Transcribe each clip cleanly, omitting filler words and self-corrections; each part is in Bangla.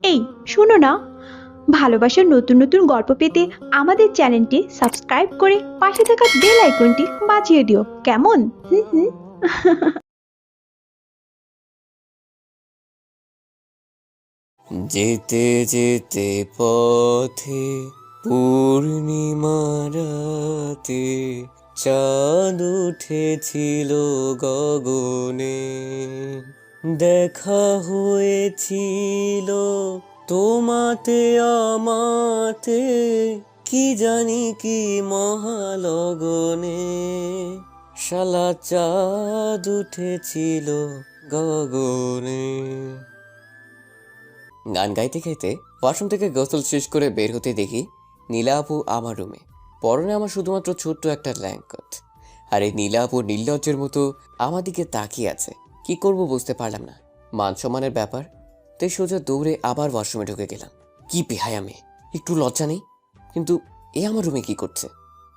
এই শোনো না, ভালোবাসার নতুন নতুন গল্প পেতে আমাদের চ্যানেলটি সাবস্ক্রাইব করে পাশে থাকা বেল আইকনটি বাজিয়ে দিও, কেমন? হুম হুম। যেতে যেতে পথে পূর্ণিমা রাতে চাঁদ উঠেছিল গগনে, দেখা হয়েছিল তোমাতে আমাতে, কি জানি কি মহালগনে, শালা চাঁদ উঠেছিল গগনে। গান গাইতে গাইতে ওয়াশরুম থেকে গোসল শেষ করে বের হতে দেখি নীলা আপু আমার রুমে। পরনে আমার শুধুমাত্র ছোট্ট একটা ল্যাঙ্কট, আর এই নীলা আপু নির্লজ্জের মতো আমার দিকে তাকিয়ে আছে। কি করব বুঝতে পারলাম না। মান সম্মানের ব্যাপার, তাই সোজা দৌড়ে আবার ওয়াশরুমে ঢুকে গেলাম। কি বেহায়া মেয়ে, একটু লজ্জা নেই? কিন্তু এ আমার রুমে কি করছে?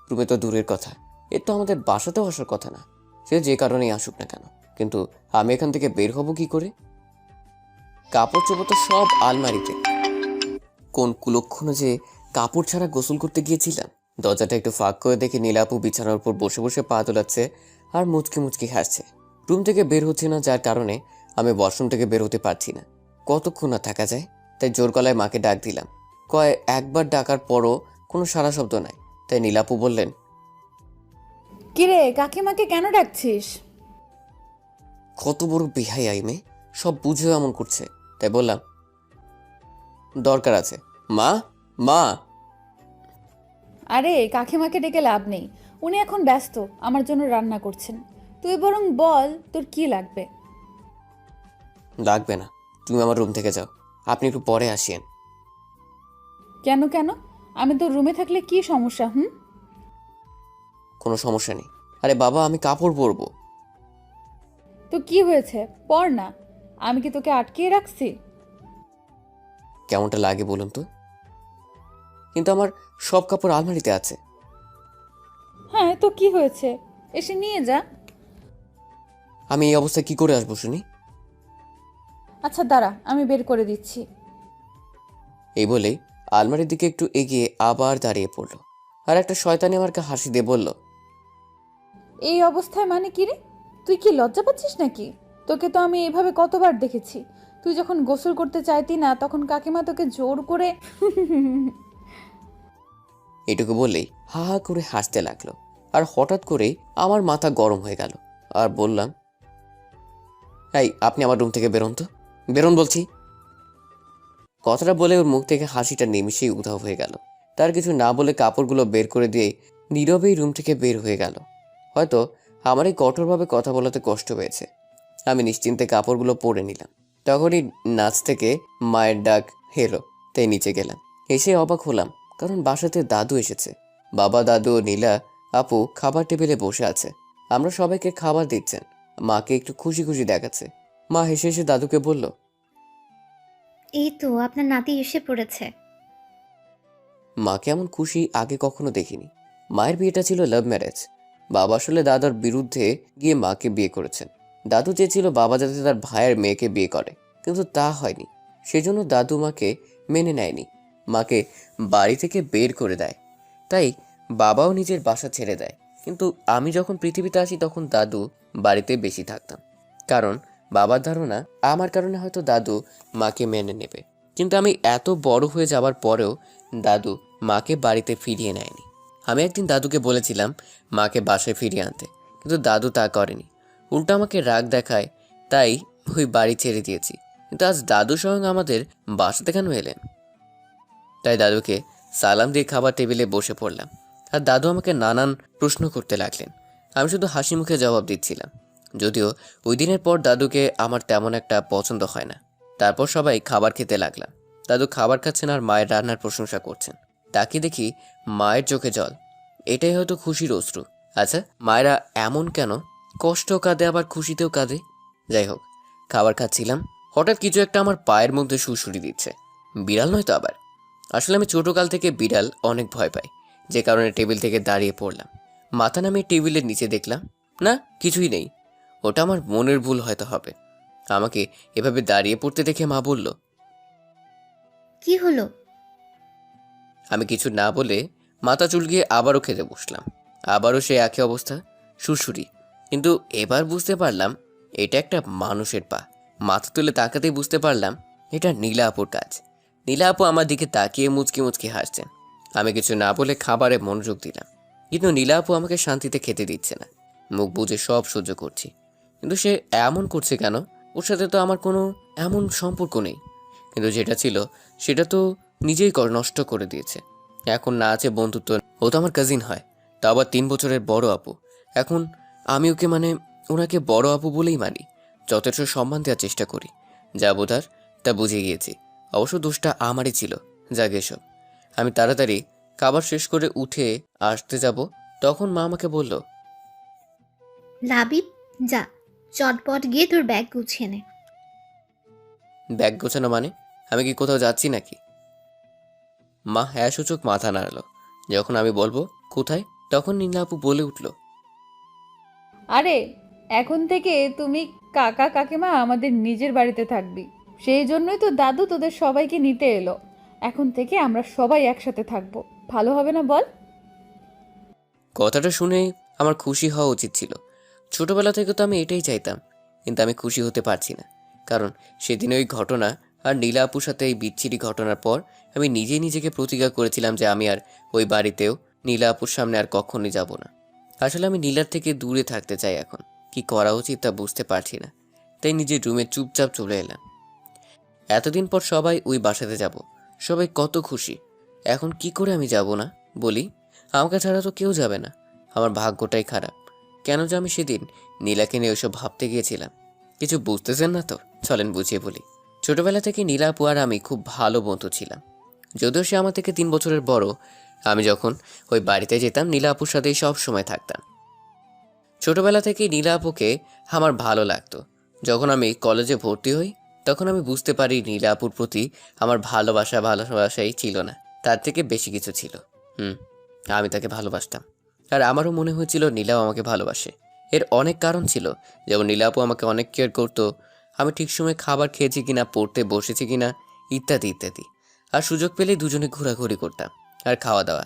রুমে তো দূরের কথা, এর তো আমাদের বাসাতেও আসার কথা না। সে যে কারণেই আসুক না কেন, কিন্তু আমি এখান থেকে বের হব কি করে? কাপড় চোপড় তো সব আলমারিতে। কোন কুলক্ষণে যে কাপড় ছাড়া গোসল করতে গিয়েছিলাম। দরজাটা একটু ফাঁক করে দেখে নীলাপু বিছানার উপর বসে বসে পা তোলাচ্ছে আর মুচকি মুচকি হাসছে। রুম থেকে বের হচ্ছে না, যার কারণে আমি ওয়াশরুম থেকে বের হতে পারছি না। কতক্ষণ না থাকা যায়? তাই জোর গলায় মাকে ডাক দিলাম। একবার ডাকার পরও কোনো সাড়া শব্দ নাই। তাই নীলাপু বললেন, কিরে, কাকিমাকে কেন ডাকছিস? কত বড় বেহাই আইমে, সব বুঝেও এমন করছে। তাই বললাম, দরকার আছে। মা, মা। আরে কাকিমাকে ডেকে লাভ নেই, উনি এখন ব্যস্ত, আমার জন্য রান্না করছেন। তুই বরং বল তোর কি লাগবে। লাগবে না, তুমি আমার রুম থেকে যাও। আপনি একটু পরে আসিয়েন। কেন কেন? আমি তোর রুমে থাকলে কি সমস্যা? কোনো সমস্যা নেই। আরে বাবা, আমি কাপড় পরবো। তো কি হয়েছে, পর না। আমি কি তোকে আটকিয়ে রাখছি? কেমনটা লাগে বলুন তো? কিন্তু আমার সব কাপড় আলমারিতে আছে। হ্যাঁ, তো কি হয়েছে, এসে নিয়ে যা। আমি এই অবস্থায় কি করে আসবো শুনি? আচ্ছা দাঁড়া, আমি বের করে দিচ্ছি। এই বলেই আলমারির দিকে একটু এগিয়ে আবার দাঁড়িয়ে পড়লো, আর একটা শয়তানি আমাকে হাসি দিয়ে বলল, এই অবস্থায় মানে কি রে? তুই কি লজ্জা পাচ্ছিস নাকি? তোকে তো আমি এভাবে কতবার দেখেছি। তুই যখন গোসল করতে চাইতি না, তখন কাকিমা তোকে জোর করে এটুকু বললেই হা হা করে হাসতে লাগলো। আর হঠাৎ করেই আমার মাথা গরম হয়ে গেল, আর বললাম, এই আপনি আমার রুম থেকে বেরোন তো, বেরোন বলছি। কথাটা বলে ওর মুখ থেকে হাসিটা নিমিষেই উধাও হয়ে গেল। তার কিছু না বলে কাপড়গুলো বের করে দিয়ে নীরবেই রুম থেকে বের হয়ে গেল। হয়তো আমার এই কঠোরভাবে কথা বলাতে কষ্ট পেয়েছে। আমি নিশ্চিন্তে কাপড়গুলো পরে নিলাম। তখনই নাচ থেকে মায়ের ডাক হেলো, তাই নিচে গেলাম। এসে অবাক হলাম, কারণ বাসাতে দাদু এসেছে। বাবা, দাদু ও নীলা আপু খাবার টেবিলে বসে আছে। আমরা সবাইকে খাবার দিচ্ছেন। মাকে একটু খুশি খুশি দেখাচ্ছে। মা হেসে হেসে দাদুকে বলল, এই তো আপনার নাতি এসে পড়েছে। মাকে এমন খুশি আগে কখনো দেখিনি। মায়ের বিয়েটা ছিল লাভ ম্যারেজ। বাবা আসলে দাদার বিরুদ্ধে গিয়ে মাকে বিয়ে করেছেন। দাদু চেয়েছিল বাবা যাতে তার ভাইয়ের মেয়েকে বিয়ে করে, কিন্তু তা হয়নি। সেজন্য দাদু মাকে মেনে নেয়নি, মাকে বাড়ি থেকে বের করে দেয়। তাই বাবাও নিজের বাসা ছেড়ে দেয়। কিন্তু আমি যখন পৃথিবীতে আসি তখন দাদু বাড়িতে বেশি থাকতাম, কারণ বাবার ধারণা আমার কারণে হয়তো দাদু মাকে মেনে নেবে। কিন্তু আমি এত বড় হয়ে যাওয়ার পরেও দাদু মাকে বাড়িতে ফিরিয়ে নেয়নি। আমি একদিন দাদুকে বলেছিলাম মাকে বাসায় ফিরিয়ে আনতে, কিন্তু দাদু তা করেনি। উল্টো আমাকে রাগ দেখায়, তাই ওই বাড়ি ছেড়ে দিয়েছি। কিন্তু আজ দাদু স্বয়ং আমাদের বাসাতে কেন এলেন? তাই দাদুকে সালাম দিয়ে খাবার টেবিলে বসে পড়লাম। আর দাদু আমাকে নানান প্রশ্ন করতে লাগলেন। আমি শুধু হাসি মুখে জবাব দিচ্ছিলাম। যদিও ওই দিনের পর দাদুকে আমার তেমন একটা পছন্দ হয় না। তারপর সবাই খাবার খেতে লাগলাম। দাদু খাবার খাচ্ছেন আর মায়ের রান্নার প্রশংসা করছেন। তাকে দেখি মায়ের চোখে জল। এটাই হয়তো খুশির অশ্রু। আচ্ছা, মায়েরা এমন কেন? কষ্টও কাঁদে আবার খুশিতেও কাঁদে। যাই হোক, খাবার খাচ্ছিলাম, হঠাৎ কিছু একটা আমার পায়ের মধ্যে সুড়সুড়ি দিচ্ছে। বিড়াল নয় তো আবার। আসলে আমি ছোটকাল থেকে বিড়াল অনেক ভয় পাই, যে কারণে টেবিল থেকে দাঁড়িয়ে পড়লাম। মাথা নামিয়ে টেবিলের নিচে দেখলাম, না, কিছুই নেই। ওটা আমার মনের ভুল হয়তো হবে। আমাকে এভাবে দাঁড়িয়ে পড়তে দেখে মা বলল, কি হলো? আমি কিছু না বলে মাথা চুলকিয়ে আবারও খেতে বসলাম। আবারও সে একই অবস্থা, সুরসুরি। কিন্তু এবার বুঝতে পারলাম এটা একটা মানুষের পা। মাথা তুলে তাকাতেই বুঝতে পারলাম এটা নীলা আপুর কাজ। নীলা আপু আমার দিকে তাকিয়ে মুচকি মুচকি হাসছেন। আমি কিছু না বলে খাবারে মনোযোগ দিলাম, কিন্তু নীলা আপু আমাকে শান্তিতে খেতে দিচ্ছে না। মুখ বুজে সব সহ্য করছি, কিন্তু সে এমন করছে কেন? ওর সাথে তো আমার কোনো এমন সম্পর্ক নেই, কিন্তু যেটা ছিল সেটা তো নিজেই নষ্ট করে দিয়েছে। এখন না আছে বন্ধুত্ব। ও তো আমার কাজিন হয়, তা আবার 3 বছরের বড় আপু। এখন আমি ওকে ওনাকে বড় আপু বলেই মানি, যথেষ্ট সম্মান দেওয়ার চেষ্টা করি। যা বোঝার তা বুঝে গিয়েছি। অবশ্য দোষটা আমারই ছিল। যাক এসব। আমি তাড়াতাড়ি খাবার শেষ করে উঠে আসতে যাব, তখন মা আমাকে বলল, লাবিব, যা চটপট গিয়ে তোর ব্যাগ গুছিয়ে নে। ব্যাগ গোছানো মানে? আমি কি কোথাও যাচ্ছি নাকি? মা হ্যাঁ সূচক মাথা নাড়ালো। যখন আমি বলবো কোথায়, তখন নীলা আপু বলে উঠল, আরে, এখন থেকে তুমি কাকা কাকিমা আমাদের নিজের বাড়িতে থাকবি। সেই জন্যই তো দাদু তোদের সবাইকে নিতে এলো। এখন থেকে আমরা সবাই একসাথে থাকবো। ভালো হবে না বল? কথাটা শুনে আমার খুশি হওয়া উচিত ছিল। ছোটবেলা থেকে তো আমি এটাই চাইতাম, কিন্তু আমি খুশি হতে পারছি না। কারণ সেদিন ওই ঘটনা আর নীলা আপুর সাথে এই বিচ্ছিরি ঘটনার পর আমি নিজেই নিজেকে প্রতিজ্ঞা করেছিলাম যে আমি আর ওই বাড়িতেও নীলা আপুর সামনে আর কখনই যাব না। আসলে আমি নীলার থেকে দূরে থাকতে চাই। এখন কি করা উচিত তা বুঝতে পারছি না, তাই নিজের রুমে চুপচাপ চলে এলাম। এতদিন পর সবাই ওই বাসাতে যাব, সবাই কত খুশি। এখন কি করে আমি যাব না বলি? আমাকে ছাড়া তো কেউ যাবে না। আমার ভাগ্যটাই খারাপ। কেন যে আমি সেদিন নীলাকে নিয়ে ওইসব ভাবতে গিয়েছিলাম। কিছু বুঝতেছেন না তো? চলেন বুঝিয়ে বলি। ছোটবেলা থেকে নীলা আপু আর আমি খুব ভালো বন্ধু ছিলাম। যদিও সে আমার থেকে 3 বছরের বড়। আমি যখন ওই বাড়িতে যেতাম নীলা আপুর সাথেই সব সময় থাকতাম। ছোটবেলা থেকেই নীলা আপুকে আমার ভালো লাগতো। যখন আমি কলেজে ভর্তি হই, তখন আমি বুঝতে পারি নীলা আপুর প্রতি আমার ভালোবাসাই ছিল না, তার থেকে বেশি কিছু ছিল। আমি তাকে ভালোবাসতাম, আর আমারও মনে হয়েছিল নীলাও আমাকে ভালোবাসে। এর অনেক কারণ ছিল, যেমন নীলা আপু আমাকে অনেক কেয়ার করতো। আমি ঠিক সময় খাবার খেয়েছি কিনা, পড়তে বসেছি কিনা, ইত্যাদি ইত্যাদি। আর সুযোগ পেলেই দুজনে ঘোরাঘুরি করতাম আর খাওয়া দাওয়া।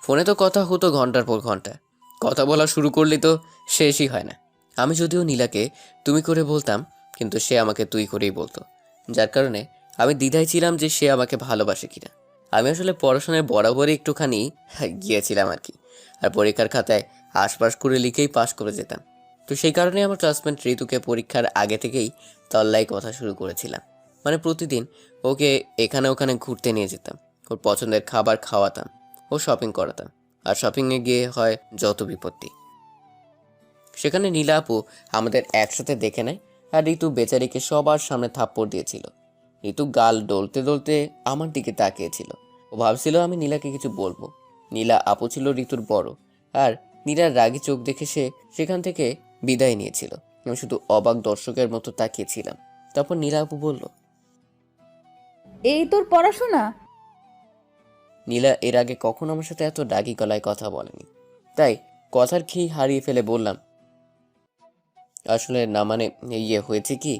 ফোনে তো কথা হতো ঘন্টার পর ঘন্টা। কথা বলা শুরু করলে তো শেষই হয় না। আমি যদিও নীলাকে তুমি করে বলতাম, কিন্তু সে আমাকে তুই করেই বলতো, যার কারণে আমি দ্বিধায় ছিলাম যে সে আমাকে ভালোবাসে কিনা। আমি আসলে পড়াশোনায় বরাবরই একটুখানি গিয়েছিলাম আর কি। আর পরীক্ষার খাতায় আশপাশ করে লিখেই পাশ করে যেতাম। তো সেই কারণে আমার ক্লাসমেট ঋতুকে পরীক্ষার আগে থেকেই তল্লাই কথা শুরু করেছিলাম। প্রতিদিন ওকে এখানে ওখানে ঘুরতে নিয়ে যেতাম, ওর পছন্দের খাবার খাওয়াতাম, ও শপিং করাতাম। আর শপিংয়ে গিয়ে হয় যত বিপত্তি। সেখানে নীলা আপু আমাদের একসাথে দেখে নেয়, আর ঋতু বেচারিকে সবার সামনে থাপ্পড় দিয়েছিল। ঋতু গাল ডলতে ডলতে আমার দিকে তাকিয়েছিল। ও ভাবছিল আমি নীলাকে কিছু বলবো। নীলা আপু ছিল ঋতুর বড়, আর নীলার রাগী চোখ দেখে সে সেখান থেকে বিদায় নিয়েছিল। আমি শুধু অবাক দর্শকের মতো তাকিয়েছিলাম। তারপর নীলা আপু বলল, এই তোর পড়াশোনা? নীলা এর আগে কখনো আমার সাথে এত রাগী গলায় কথা বলেনি, তাই কথার খেই হারিয়ে ফেলে বললাম, আসলে না হয়েছে কি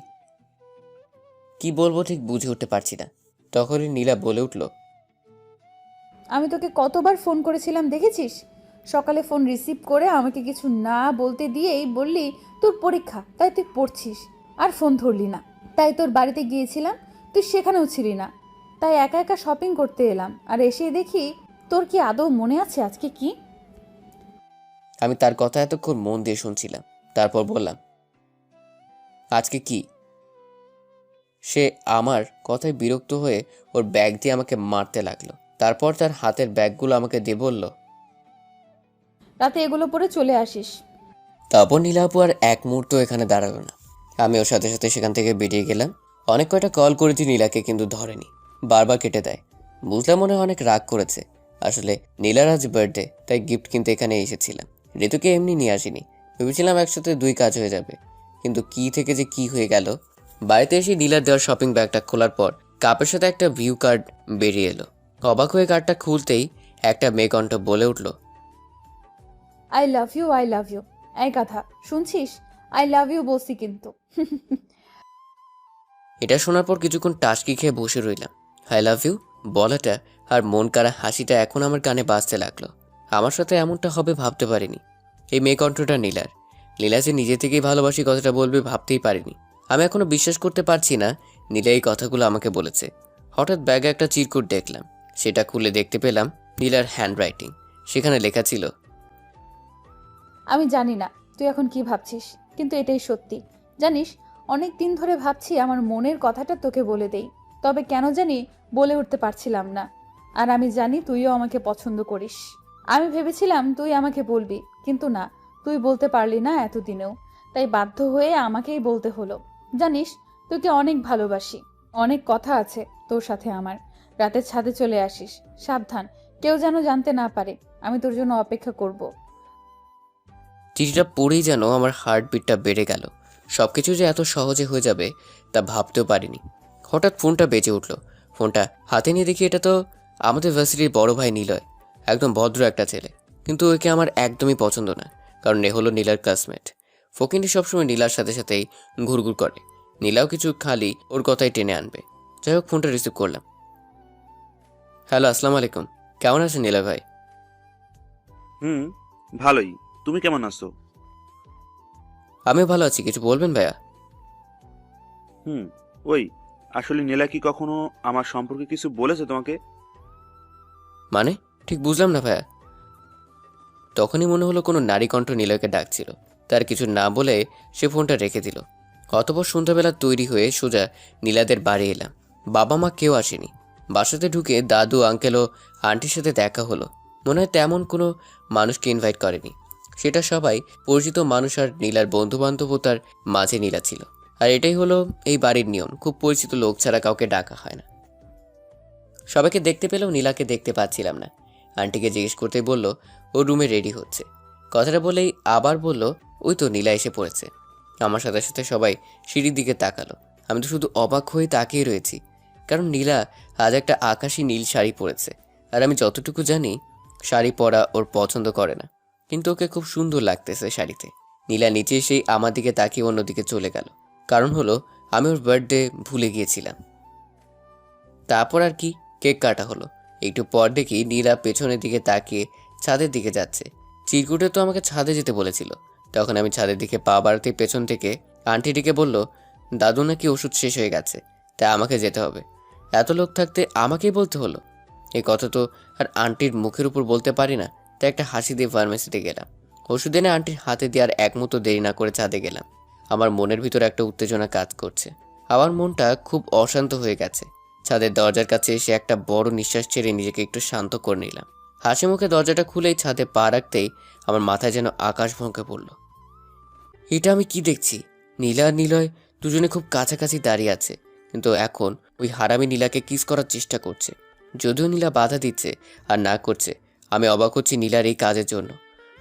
কি বলবো ঠিক বুঝে উঠতে পারছি না। তখনই নীলা বলে উঠল, আমি তোকে কতবার ফোন করেছিলাম দেখেছিস? সকালে ফোন রিসিভ করে আমাকে কিছু না বলতে দিয়েই বললি তোর পরীক্ষা, তাই তুই পড়ছিস, আর ফোন ধরলি না। তাই তোর বাড়িতে গিয়েছিলাম, তুই সেখানেও ছিলি না। তাই একা একা শপিং করতে এলাম, আর এসে দেখি তোর কি আদৌ মনে আছে আজকে কি? আমি তার কথা এতক্ষণ মন দিয়ে শুনছিলাম। তারপর বললাম, আজকে কি? সে আমার কথায় বিরক্ত হয়ে ওর ব্যাগ দিয়ে আমাকে মারতে লাগলো। তারপর তার হাতের ব্যাগগুলো আমাকে দিয়ে বলল, রাতে এগুলো পরে চলে আসিস। তারপর নীলা আপু আর এক মুহূর্ত এখানে দাঁড়ালো না। আমি ওর সাথে সাথে সেখান থেকে বেরিয়ে গেলাম। অনেক কয়টা কল করেছি নীলাকে, কিন্তু ধরেনি, বারবার কেটে দেয়। বুঝলাম মনে হয় অনেক রাগ করেছে। আসলে নীলার আজ বার্থডে, তাই গিফট কিনতে এখানে এসেছিলাম। ঋতুকে এমনি নিয়ে আসিনি, ভেবেছিলাম একসাথে 2 কাজ হয়ে যাবে, কিন্তু কি থেকে যে কি হয়ে গেল। বাড়িতে এসে নীলার দেওয়ার শপিং ব্যাগটা খোলার পর কাপের সাথে একটা ভিউ কার্ড বেরিয়ে এলো। অবাক হয়ে কার্ডটা খুলতেই একটা মেয়ে কণ্ঠ বলে উঠল, I love you, I love you. এই কথা শুনছিস? আই লাভ ইউ বলছি কিন্তু। এটা শোনার পর কিছুক্ষণ টাসকি খেয়ে বসে রইলাম। আই লাভ ইউ বলাটা আর মন কাড়া হাসিটা এখন আমার কানে বাজতে লাগলো। আমার সাথে এমনটা হবে ভাবতে পারিনি। এই মেয়ে কণ্ঠটা নীলার। নীলা যে নিজে থেকেই ভালোবাসি কথাটা বলবে ভাবতেই পারিনি। আমি এখনো বিশ্বাস করতে পারছি না নীলা এই কথাগুলো আমাকে বলেছে। হঠাৎ ব্যাগে একটা চিরকুট দেখলাম। সেটা খুলে দেখতে পেলাম নীলার হ্যান্ডরাইটিং। সেখানে লেখা ছিল, আমি জানি না তুই এখন কি ভাবছিস, কিন্তু এটাই সত্যি। জানিস, অনেক দিন ধরে ভাবছি আমার মনের কথাটা তোকে বলে দেই, তবে কেন জানি বলে উঠতে পারছিলাম না। আর আমি জানি তুইও আমাকে পছন্দ করিস। আমি ভেবেছিলাম তুই আমাকে বলবি, কিন্তু না, তুই বলতে পারলি না এতদিনেও, তাই বাধ্য হয়ে আমাকেই বলতে হলো। জানিস, তোকে অনেক ভালোবাসি। অনেক কথা আছে তোর সাথে আমার। রাতের ছাদে চলে আসিস, সাবধান, কেউ যেন জানতে না পারে। আমি তোর জন্য অপেক্ষা করব। চিঠিটা পড়েই যেন আমার হার্টবিটটা বেড়ে গেল। সব কিছু যে এত সহজে হয়ে যাবে তা ভাবতেও পারিনি। হঠাৎ ফোনটা বেজে উঠল। ফোনটা হাতে নিয়ে দেখি এটা তো আমাদের ভার্সিটির বড় ভাই নিলয়। একদম ভদ্র একটা ছেলে, কিন্তু ওকে আমার একদমই পছন্দ না, কারণ এ হলো নীলার ক্লাসমেট। ফকিনি সবসময় নীলার সাথে সাথেই ঘুরঘুর করে। নীলাও কিছু খালি ওর কথাই টেনে আনবে। যাই হোক, ফোনটা রিসিভ করলাম। হ্যালো, আসসালামু আলাইকুম। কেমন আছেন নীলা ভাই? ভালোই। তুমি কেমন আছো? আমিও ভালো আছি। কিছু বলবেন ভাইয়া? ওই, আসলে নীলা কি কখনো আমার সম্পর্কে কিছু বলেছে তোমাকে? মানে ঠিক বুঝলাম না ভাইয়া। তখনই মনে হলো কোনো নারী কণ্ঠ নিলয়কে ডাকছিল। তার কিছু না বলে সে ফোনটা রেখে দিল। অতঃপর সন্ধ্যাবেলা তৈরি হয়ে সোজা নীলাদের বাড়ি এলাম। বাবা মা কেউ আসেনি। বাসাতে ঢুকে দাদু, আঙ্কেল ও আন্টির সাথে দেখা হলো। মনে হয় তেমন কোনো মানুষকে ইনভাইট করেনি। সেটা সবাই পরিচিত মানুষ আর নীলার বন্ধু বান্ধবতার মাঝে নীলা ছিল। আর এটাই হলো এই বাড়ির নিয়ম, খুব পরিচিত লোক ছাড়া কাউকে ডাকা হয় না। সবাইকে দেখতে পেলেও নীলাকে দেখতে পাচ্ছিলাম না। আন্টিকে জিজ্ঞেস করতেই বলল ও রুমে রেডি হচ্ছে। কথাটা বলেই আবার বলল ওই তো নীলা এসে পড়েছে। আমার সাথে সাথে সবাই সিঁড়ির দিকে তাকালো। আমি তো শুধু অবাক হয়ে তাকিয়ে রয়েছি, কারণ নীলা আজ একটা আকাশি নীল শাড়ি পরেছে। আর আমি যতটুকু জানি শাড়ি পরা ওর পছন্দ করে না, কিন্তু ওকে খুব সুন্দর লাগতেছে শাড়িতে। নীলা নিচে এসেই আমার দিকে তাকিয়ে অন্যদিকে চলে গেল। কারণ হলো আমি ওর বার্থডে ভুলে গিয়েছিলাম। তারপর আর কি, কেক কাটা হলো। একটু পর দেখি নীলা পেছনের দিকে তাকিয়ে ছাদের দিকে যাচ্ছে। চিরকুটে তো আমাকে ছাদে যেতে বলেছিল। তখন আমি ছাদের দিকে পা বাড়াতে পেছন থেকে আন্টিটিকে বলল দাদু নাকি ওষুধ শেষ হয়ে গেছে, তাই আমাকে যেতে হবে। এত লোক থাকতে আমাকেই বলতে হলো। এই কথা তো আর আন্টির মুখের উপর বলতে পারি না, তাই একটা হাসি দিয়ে ফার্মেসিতে গেলাম। ওষুধ এনে আন্টির হাতে দিয়ে আর এক মতো দেরি না করে ছাদে গেলাম। আমার মনের ভিতরে একটা উত্তেজনা কাজ করছে। আমার মনটা খুব অশান্ত হয়ে গেছে। ছাদের দরজার কাছে এসে একটা বড় নিঃশ্বাস ছেড়ে নিজেকে একটু শান্ত করে নিলাম। হাসি মুখে দরজাটা খুলেই ছাদে পা রাখতেই আমার মাথায় যেন আকাশ ভঙ্গে পড়ল। এটা আমি কি দেখছি? নীলা আর নিলয় দুজনে খুব কাছাকাছি দাঁড়িয়ে আছে, কিন্তু এখন ওই হারামি নীলাকে কিস করার চেষ্টা করছে। যদিও নীলা বাধা দিচ্ছে আর না করছে, আমি অবাক হচ্ছি নীলার এই কাজের জন্য।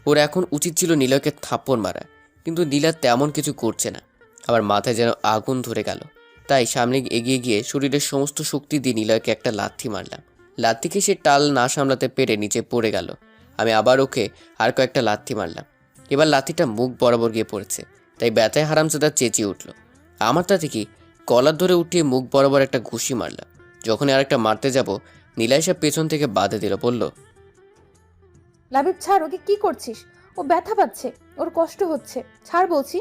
ওর এখন উচিত ছিল নিলয়কে থাপ্পড় মারা, কিন্তু নীলা তেমন কিছু করছে না। আমার মাথায় যেন আগুন ধরে গেল। তাই সামনে এগিয়ে গিয়ে শরীরের সমস্ত শক্তি দিয়ে নিলয়কে একটা লাথি মারলাম। লাথিকে সে টাল না সামলাতে পেরে নিচে পড়ে গেল। আমি আবার ওকে আর কয়েকটা লাথি মারলাম। এবার লাথিটা মুখ বরাবর গিয়ে পড়েছে, তাই ব্যথায় হারামজাদা চেঁচিয়ে উঠল। আমার তাতে কি, কলার ধরে উঠিয়ে মুখ বরাবর একটা ঘুষি মারলাম। যখনই আরেকটা মারতে যাব, নীলা এসে পেছন থেকে বাধা দিল, বলল লাবিব, ছাড়, ওকে কি করছিস? ও ব্যথা পাচ্ছে, ওর কষ্ট হচ্ছে, ছাড় বলছি।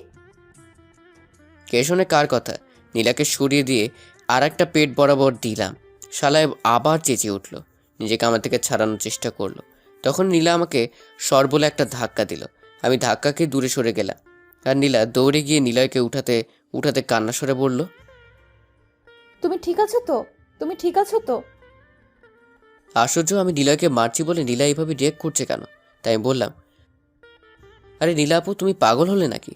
কে শোনে কার কথা? নীলাকে সরিয়ে দিয়ে আর একটা পেট বরাবর দিলাম। শালায় আবার চেঁচিয়ে উঠল, নিজেকে আমার থেকে ছাড়ানোর চেষ্টা করলো। তখন নীলা আমাকে সর বলে একটা ধাক্কা দিল। আমি ধাক্কাকে দূরে সরে গেলাম। আর নীলা দৌড়ে গিয়ে নিলয়কে উঠাতে উঠাতে কান্না সরে বলল, তুমি ঠিক আছো তো? তুমি ঠিক আছো তো? আশ্চর্য, আমি নিলয়কে মারছি বলে নীলা এইভাবে রিয়েক্ট করছে কেন? তাই আমি বললাম, আরে নীলা আপু, তুমি পাগল হলে নাকি?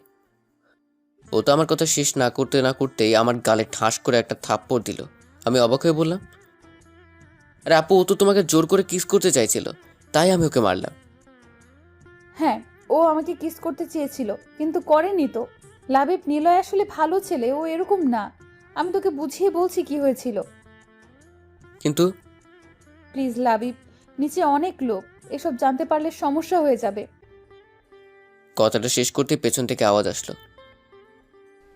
ও তো আমার কথা শেষ না করতেই আমার গালে ঠাস করে একটা থাপ্পড় দিল। আমি অবাক হয়ে বললাম, আরে আপু, ও তো তোমাকে জোর করে কিস করতে চাইছিল, তাই আমি ওকে মারলাম। হ্যাঁ, ও আমাকে কিস করতে চেয়েছিল, কিন্তু করেনি তো। লাবিব, নিলয় আসলে ভালো ছেলে, ও এরকম না। আমি তোকে বুঝিয়ে বলছি কি হয়েছিল। কিন্তু প্লিজ লাবিব, নিচে অনেক লোক, এসব জানতে পারলে সমস্যা হয়ে যাবে। কথাটা শেষ করতে পেছন থেকে আওয়াজ আসলো,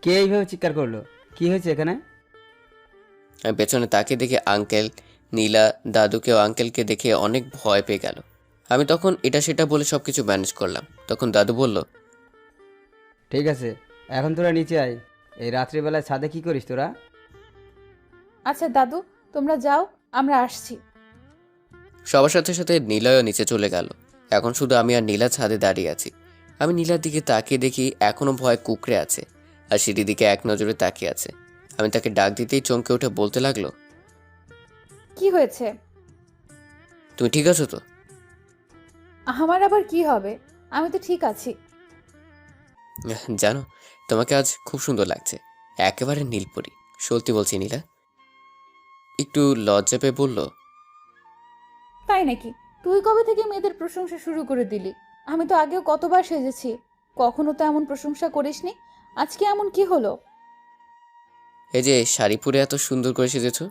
কে এইভাবে চিৎকার করলো? কি হয়েছে এখানে? আমি পেছনে তাকে দেখে আঙ্কেল, নীলা, দাদুকেও আঙ্কেলকে দেখে অনেক ভয় পেয়ে গেল। আমি তখন এটা সেটা বলে সব কিছু ম্যানেজ করলাম। তখন দাদু বলল, ঠিক আছে, এখন তোরা নিচে আয়। এই রাত্রিবেলায় ছাদে কি করিস তোরা? আচ্ছা দাদু, তোমরা যাও, আমরা আসছি। সবার সাথে সাথে নীলয়ও নিচে চলে গেল। এখন শুধু আমি আর নীলা ছাদে দাঁড়িয়ে আছি। আমি নীলার দিকে তাকিয়ে দেখি এখনো ভয় কুকড়ে আছে আর সিঁড়ির দিকে এক নজরে তাকিয়ে আছে। আমি তাকে ডাক দিতেই চমকে উঠে বলতে লাগলো, কি হয়েছে? তুমি ঠিক আছো তো? আমার আবার কি হবে? আমি তো ঠিক আছি। জানো, তোমাকে আজ খুব সুন্দর লাগছে, একেবারে নীলপরি। সত্যি বলছি নীলা। একটু লজ্জা পেয়ে বলল, তাই নাকি? তুই কবে থেকে মেয়েদের প্রশংসা শুরু করে দিলি? আমি তো আগেও কতবার সেজেছি, কখনো তো এমন প্রশংসা করিসনি। আজকে এমন কি হলো? এই যে শাড়ি পরে এত সুন্দর করে সেজেছো।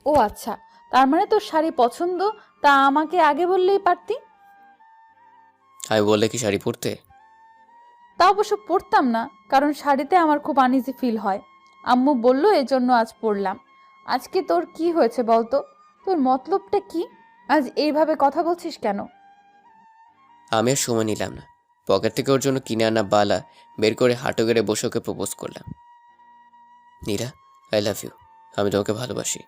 ও আচ্ছা, তার মানে তোর শাড়ি পছন্দ, তা আমাকে আগে বললেই পারতি। আমি বললে কি শাড়ি পরতে? তা অবশ্য পরতাম না, কারণ শাড়িতে আমার খুব আনইজি ফিল হয়। আম্মু বলল এজন্য আজ পরলাম। আজকে তোর কি হয়েছে বলতো? তোর মতলবটা কি? আজ এইভাবে কথা বলছিস কেন? আমি আর সময় নিলাম না। পকেট থেকে ওর জন্য কিনে আনা বালা বের করে হাঁটু গেড়ে বসে ওকে প্রপোজ করলাম। Nira, I love you. আমি তোমাকে ভালোবাসি,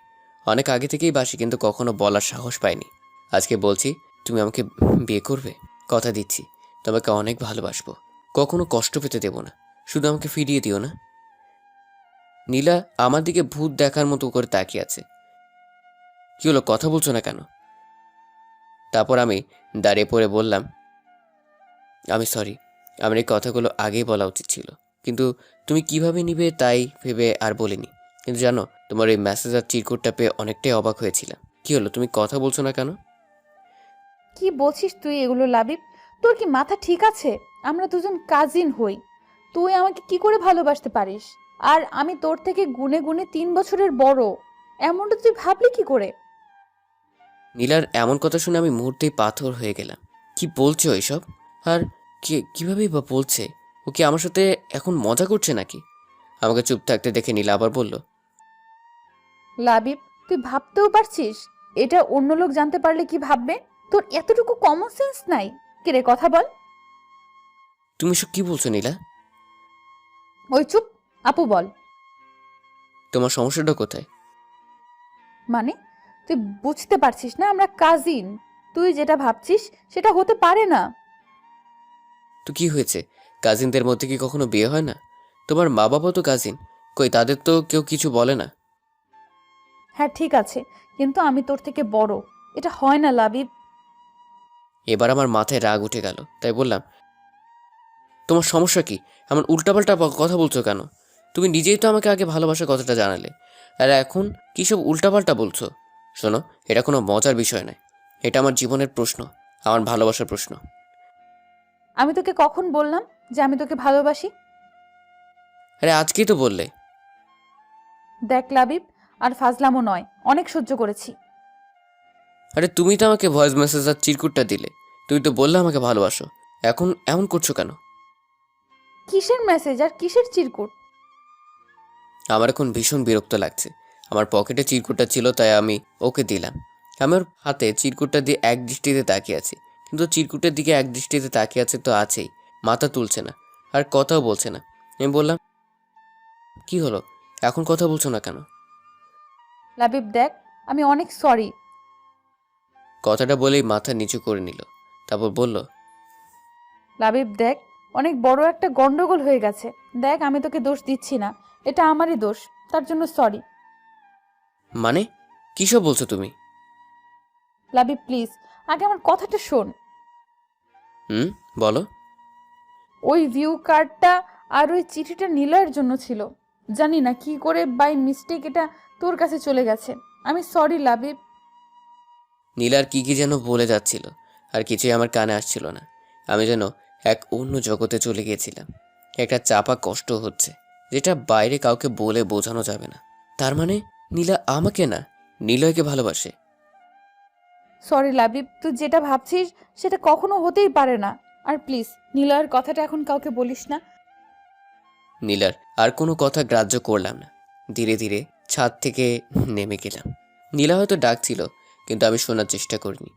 অনেক আগে থেকেই বাসি, কিন্তু কখনো বলার সাহস পাইনি। আজকে বলছি, তুমি আমাকে বিয়ে করবে? কথা দিচ্ছি, তোমাকে অনেক ভালোবাসবো, কখনো কষ্ট পেতে দেব না। শুধু আমাকে ফিরিয়ে দিও না। নীলা আমার দিকে ভূত দেখার মতো করে তাকিয়ে আছে। কি হলো, কথা বলছো না কেন? তারপর আমি দাঁড়িয়ে পড়ে বললাম, আমি সরি, আমার এই কথাগুলো আগেই বলা উচিত ছিল, কিন্তু তুমি কিভাবে নিবে তাই ভেবে আর বলিনি। কিন্তু জানো, তোমার এই মেসেজ আর চিরকুটটা পেয়ে অনেকটাই অবাক হয়েছিলাম। কি হলো, তুমি কথা বলছো না কেন? কি বলছিস তুই এগুলো লাবিব? তোর কি মাথা ঠিক আছে? আমরা দুজন কাজিন হই, তুই আমাকে কি করে ভালোবাসতে পারিস? আর আমি তোর থেকে গুনে গুনে 3 বছরের বড়। এমনটা তুই ভাবলি কি করে? নীলার এমন কথা শুনে আমি মুহূর্তেই পাথর হয়ে গেলাম। কি বলছো এসব? আর কিভাবেই বা বলছে? ও কি আমার সাথে এখন মজা করছে নাকি? আমাকে চুপ থাকতে দেখে নীলা আবার বলল, লাবিব, তুই ভাবতেও পারছিস এটা অন্য লোক জানতে পারলে কি ভাববে? তোর এতটুকু কমন সেন্স নাই? কে রে, কথা বল। তুমি সব কি বলছো নীলা? ওই চুপ, আপু বল। তোমার সমস্যাটা কোথায়? মানে তুই বুঝতে পারছিস না আমরা কাজিন? তুই যেটা ভাবছিস সেটা হতে পারে না। তো কি হয়েছে, কাজিনদের মধ্যে কি কখনো বিয়ে হয় না? তোমার মা বাবা তো কাজিন, কই তাদের তো কেউ কিছু বলে না? হ্যাঁ ঠিক আছে, কিন্তু আমি তোর থেকে বড়, এটা হয় না লাবিব। এবার আমার মাথায় রাগ উঠে গেল, তাই বললাম, তোমার সমস্যা কি? আমার উল্টাপাল্টা কথা বলছো কেন? তুমি নিজেই তো আমাকে আগে ভালোবাসার কথাটা জানালে, আর এখন কী সব উল্টাপাল্টা বলছো? শোনো, এটা কোনো মজার বিষয় নয়, এটা আমার জীবনের প্রশ্ন, আমার ভালোবাসার প্রশ্ন। আমি তোকে কখন বললাম যে আমি তোকে ভালোবাসি? আরে আজকেই তো বললে। দেখ লাবিব, আর ফাজলামো নয়, অনেক সহ্য করেছি। আরে তুমি তো আমাকে ভয়েস মেসেজ আর চিরকুটটা দিলে, তুমি তো বললে আমাকে ভালোবাসো, এখন এমন করছো কেন? কিসের মেসেজ আর কিসের চিরকুট? আমার এখন ভীষণ বিরক্ত লাগছে। আমার পকেটে চিরকুটটা ছিল তাই আমি ওকে দিলাম। আমার হাতে চিরকুটটা দিয়ে এক দৃষ্টিতে তাকিয়ে আছি, কিন্তু চিরকুটের দিকে এক দৃষ্টিতে তাকিয়ে আছে তো আছেই, মাথা তুলছে না আর কথাও বলছে না। আমি বললাম, কি হলো, এখন কথা বলছো না কেন? লাবিব দেখ, আমি অনেক সরি। কথাটা বলেই মাথা নিচু করে নিল, তারপর বলল, লাবিব দেখ, অনেক বড় একটা গন্ডগোল হয়ে গেছে। দেখ, আমি তোকে দোষ দিচ্ছি না, এটা আমারই দোষ, তার জন্য সরি। মানে কী সব বলছো তুমি? লাবিব প্লিজ, আগে আমার কথাটা শোন। বলো। ওই ভিউ কার্ডটা আর ওই চিঠিটা নীলয়ের জন্য ছিল। জানি না কি করে বাই মিস্টেক এটা তোর কাছে চলে গেছে। আমি সরি লাবিব। নীলার কি কি যেন বলে যাচ্ছিল, আর কিছুই আমার কানে আসছিল না। আমি যেন এক অন্য জগতে চলে গিয়েছিলাম। একটা চাপা কষ্ট হচ্ছে, যেটা বাইরে কাউকে বলে বোঝানো যাবে না। তার মানে নীলা আমাকে না, নিলয়কে ভালোবাসে। সরি লাবিব, তুই যেটা ভাবছিস সেটা কখনো হতেই পারে না। আর প্লিজ নীলয়ের কথাটা এখন কাউকে বলিস না। নীলার আর কোনো কথা গ্রাহ্য করলাম না। ধীরে ধীরে ছাদ থেকে নেমে গেলাম। নীলা হয়তো ডাকছিল, কিন্তু আমি শোনার চেষ্টা করিনি।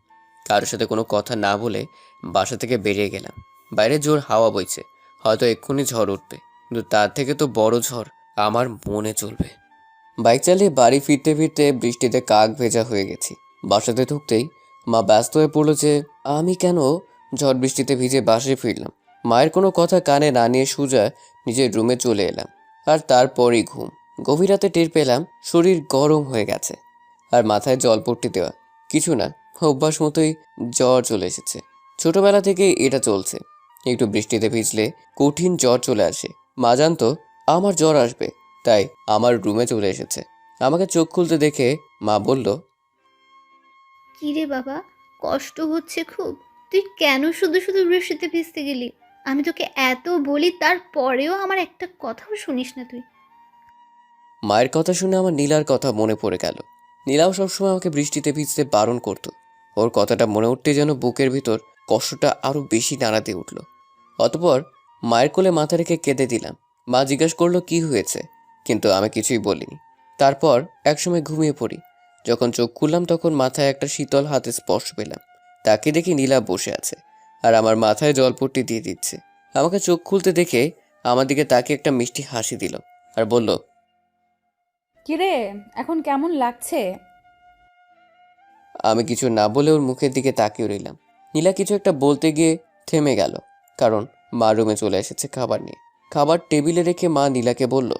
কারোর সাথে কোনো কথা না বলে বাসা থেকে বেরিয়ে গেলাম। বাইরে জোর হাওয়া বইছে, হয়তো এক্ষুনি ঝড় উঠবে, কিন্তু তার থেকে তো বড় ঝড় আমার মনে চলবে। বাইক চালিয়ে বাড়ি ফিরতে ফিরতে বৃষ্টিতে কাক ভেজা হয়ে গেছি। বাসাতে ঢুকতেই মা ব্যস্ত হয়ে পড়লো যে আমি কেন ঝড় বৃষ্টিতে ভিজে বাসায় ফিরলাম। মায়ের কোনো কথা কানে না নিয়ে সোজা নিজের রুমে চলে এলাম। আর তারপরই ঘুম। গভীর রাতে টের পেলাম শরীর গরম হয়ে গেছে, আর মাথায় জলপট্টি দেওয়া। কিছু না, অভ্যাস মতোই জ্বর চলে এসেছে। ছোটবেলা থেকেই এটা চলছে, একটু বৃষ্টিতে ভিজলে কঠিন জ্বর চলে আসে। মা জানতো আমার জ্বর আসবে, তাই আমার রুমে চলে এসেছে। আমাকে চোখ খুলতে দেখে মা বলল, কিরে বাবা, কষ্ট হচ্ছে খুব? তুই কেন শুধু শুধু বৃষ্টিতে ভিজতে গেলি? আমি তোকে এত বলি, তারপরেও আমার একটা কথাও শুনিস না তুই। মায়ের কথা শুনে আমার নীলার কথা মনে পড়ে গেল। নীলাও সবসময় আমাকে বৃষ্টিতে ভিজতে বারণ করতো। ওর কথাটা মনে উঠতে যেন বুকের ভিতর কষ্টটা আরো বেশি নাড়াতে উঠল। অতপর মায়ের কোলে মাথা রেখে কেঁদে দিলাম। মা জিজ্ঞাসা করলো কি হয়েছে, কিন্তু আমি কিছুই বলিনি। তারপর একসময় ঘুমিয়ে পড়ি। যখন চোখ খুললাম তখন মাথায় একটা শীতল হাতে স্পর্শ পেলাম। তাকে দেখি নীলা বসে আছে, আর আমার মাথায় জলপট্টি দিয়ে দিচ্ছে। আমাকে চোখ খুলতে দেখে আমার দিকে তাকে একটা মিষ্টি হাসি দিল আর বলল, কিরে, এখন কেমন লাগছে? আমি কিছু না বলে ওর মুখের দিকে তাকিয়ে রইলাম। নীলা কিছু একটা বলতে গিয়ে থেমে গেল, কারণ মা রুমে চলে এসেছে খাবার নিয়ে। খাবার টেবিলে রেখে মা নীলাকে বলল,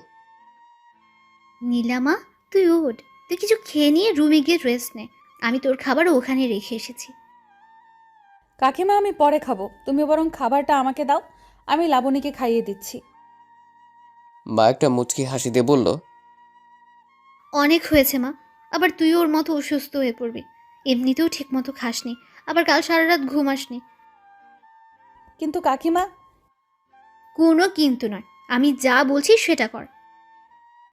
নীলামা, তুই ওঠ, তুই কিছু খেয়ে নিয়ে রুমে গিয়ে রেস্ট নে। আমি তোর খাবার ওখানে রেখে এসেছি। কাকিমা, আমি পরে খাবো, তুমি বরং খাবারটা আমাকে দাও, আমি লাবণীকে খাইয়ে দিচ্ছি। মা একটা মুচকি হাসি দিয়ে বলল, অনেক হয়েছে মা, আবার তুই ওর মতো অসুস্থ হয়ে পড়বি। এমনিতেও ঠিক মতো খাসনি, আবার কাল সারা রাত ঘুমাসনি। কিন্তু কাকিমা, কোনো কিন্তু নয়, আমি যা বলছি সেটা কর।